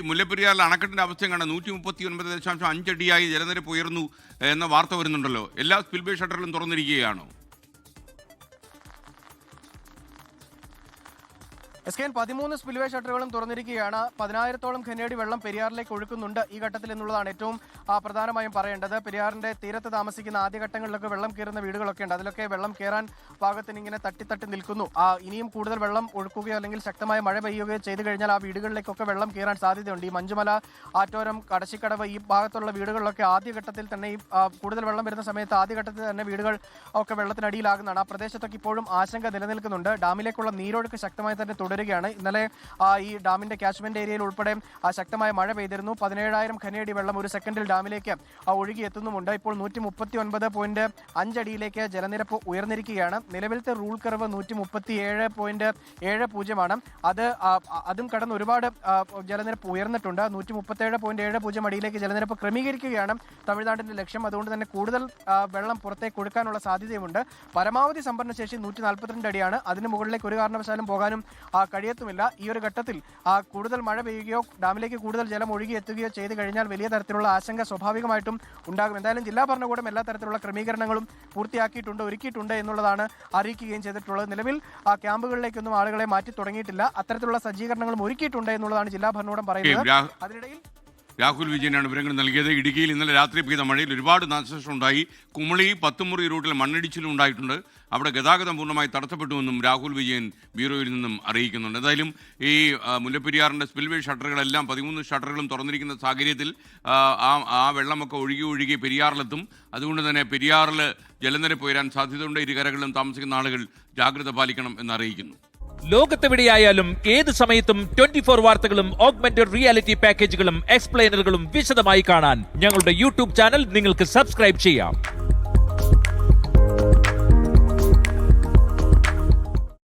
മുല്ലപ്പെരിയാറിൽ അണക്കെട്ടിന്റെ അവസ്ഥയും കാണാൻ 139.5 അടിയായി ജലനിരപ്പ് ഉയർന്നു എന്ന വാർത്ത വരുന്നുണ്ടല്ലോ. എല്ലാ സ്പിൽവേ ഷട്ടറുകളും തുറന്നിരിക്കുകയാണോ? SKN 13 സ്പിൽവേ ഷട്ടറുകളും തുറന്നിരിക്കുകയാണ്. 10,000-ഓളം ഖനിയടി വെള്ളം പെരിയാറിലേക്ക് ഒഴുക്കുന്നുണ്ട് ഈ ഘട്ടത്തിൽ എന്നുള്ളതാണ് ഏറ്റവും പ്രധാനമായും പറയേണ്ടത്. പെരിയാറിന്റെ തീരത്ത് താമസിക്കുന്ന ആദ്യഘട്ടങ്ങളിലൊക്കെ വെള്ളം കയറുന്ന വീടുകളൊക്കെ ഉണ്ട്. അതിലൊക്കെ വെള്ളം കയറാൻ പാകത്തിന് ഇങ്ങനെ തട്ടി നിൽക്കുന്നു. ഇനിയും കൂടുതൽ വെള്ളം ഒഴുക്കുകയോ അല്ലെങ്കിൽ ശക്തമായ മഴ പെയ്യുകയോ ചെയ്തു കഴിഞ്ഞാൽ ആ വീടുകളിലേക്കൊക്കെ വെള്ളം കയറാൻ സാധ്യതയുണ്ട്. ഈ മഞ്ചുമല, ആറ്റോരം, കടശിക്കടവ് ഈ ഭാഗത്തുള്ള വീടുകളിലൊക്കെ ആദ്യഘട്ടത്തിൽ തന്നെ ഈ കൂടുതൽ വെള്ളം വരുന്ന സമയത്ത് ആദ്യഘട്ടത്തിൽ തന്നെ വീടുകൾ ഒക്കെ വെള്ളത്തിനടിയിലാകുന്നതാണ്. ആ പ്രദേശത്തൊക്കെ ഇപ്പോഴും ആശങ്ക നിലനിൽക്കുന്നുണ്ട്. ഡാമിലേക്കുള്ള നീരൊഴുക്ക് ശക്തമായി തന്നെ തുടരുകയാണ്. ഇന്നലെ ഈ ഡാമിന്റെ കാച്ച്മെന്റ് ഏരിയയിൽ ഉൾപ്പെടെ ശക്തമായ മഴ പെയ്തിരുന്നു. 17,000 ഖനിയടി വെള്ളം ഒരു സെക്കൻഡിൽ ഡാമിലേക്ക് ഒഴുകി എത്തുന്നുമുണ്ട്. ഇപ്പോൾ 139.5 അടിയിലേക്ക് ജലനിരപ്പ് ഉയർന്നിരിക്കുകയാണ്. നിലവിലത്തെ റൂൾ കർവ് 137.70 അതും കടന്ന് ഒരുപാട് ജലനിരപ്പ് ഉയർന്നിട്ടുണ്ട്. 137.70 അടിയിലേക്ക് ജലനിരപ്പ് ക്രമീകരിക്കുകയാണ് തമിഴ്നാടിന്റെ ലക്ഷ്യം. അതുകൊണ്ട് തന്നെ കൂടുതൽ വെള്ളം പുറത്തേക്ക് ഒഴുക്കാനുള്ള സാധ്യതയുമുണ്ട്. പരമാവധി സംഭരണശേഷി 142 അടിയാണ്. അതിന് മുകളിലേക്ക് ഒരു കാരണവശാലും പോകാനും കഴിയത്തുമില്ല. ഈ ഒരു ഘട്ടത്തിൽ കൂടുതൽ മഴ പെയ്യുകയോ ഡാമിലേക്ക് കൂടുതൽ ജലം ഒഴുകി എത്തുകയോ ചെയ്തു കഴിഞ്ഞാൽ വലിയ തരത്തിലുള്ള ആശങ്ക സ്വാഭാവികമായിട്ടും ഉണ്ടാകും. എന്തായാലും ജില്ലാ ഭരണകൂടം എല്ലാ തരത്തിലുള്ള ക്രമീകരണങ്ങളും പൂർത്തിയാക്കിയിട്ടുണ്ട്, ഒരുക്കിയിട്ടുണ്ട് എന്നുള്ളതാണ് അറിയിക്കുകയും ചെയ്തിട്ടുള്ളത്. നിലവിൽ ക്യാമ്പുകളിലേക്കൊന്നും ആളുകളെ മാറ്റി തുടങ്ങിയിട്ടില്ല. അത്തരത്തിലുള്ള സജ്ജീകരണങ്ങളും ഒരുക്കിയിട്ടുണ്ട് എന്നുള്ളതാണ് ജില്ലാ ഭരണകൂടം പറയുന്നത്. അതിനിടയിൽ രാഹുൽ വിജയനാണ് വിവരങ്ങൾ നൽകിയത്. ഇടുക്കിയിൽ ഇന്നലെ രാത്രി പെയ്ത മഴയിൽ ഒരുപാട് നാശനഷ്ടം ഉണ്ടായി. കുമളി പത്തുമുറി റൂട്ടിൽ മണ്ണിടിച്ചിലും ഉണ്ടായിട്ടുണ്ട്. അവിടെ ഗതാഗതം പൂർണ്ണമായി തടസ്സപ്പെട്ടുവെന്നും രാഹുൽ വിജയൻ ബ്യൂറോയിൽ നിന്നും അറിയിക്കുന്നുണ്ട്. എന്തായാലും ഈ മുല്ലപ്പെരിയാറിൻ്റെ സ്പിൽവേ ഷട്ടറുകളെല്ലാം 13 ഷട്ടറുകളും തുറന്നിരിക്കുന്ന സാഹചര്യത്തിൽ ആ വെള്ളമൊക്കെ ഒഴുകി പെരിയാറിലെത്തും. അതുകൊണ്ട് തന്നെ പെരിയാറിൽ ജലനിരപ്പ് ഉയരാൻ സാധ്യതയുണ്ട്. ഇരുകരകളിലും താമസിക്കുന്ന ആളുകൾ ജാഗ്രത പാലിക്കണം എന്നറിയിക്കുന്നു. ലോകത്തെവിടെയായാലും ഏത് സമയത്തും 24 വാർത്തകളും ഓഗ്മെന്റഡ് റിയാലിറ്റി പാക്കേജുകളും എക്സ്പ്ലെയിനറുകളും വിശദമായി കാണാൻ ഞങ്ങളുടെ യൂട്യൂബ് ചാനൽ നിങ്ങൾക്ക് സബ്സ്ക്രൈബ് ചെയ്യാം.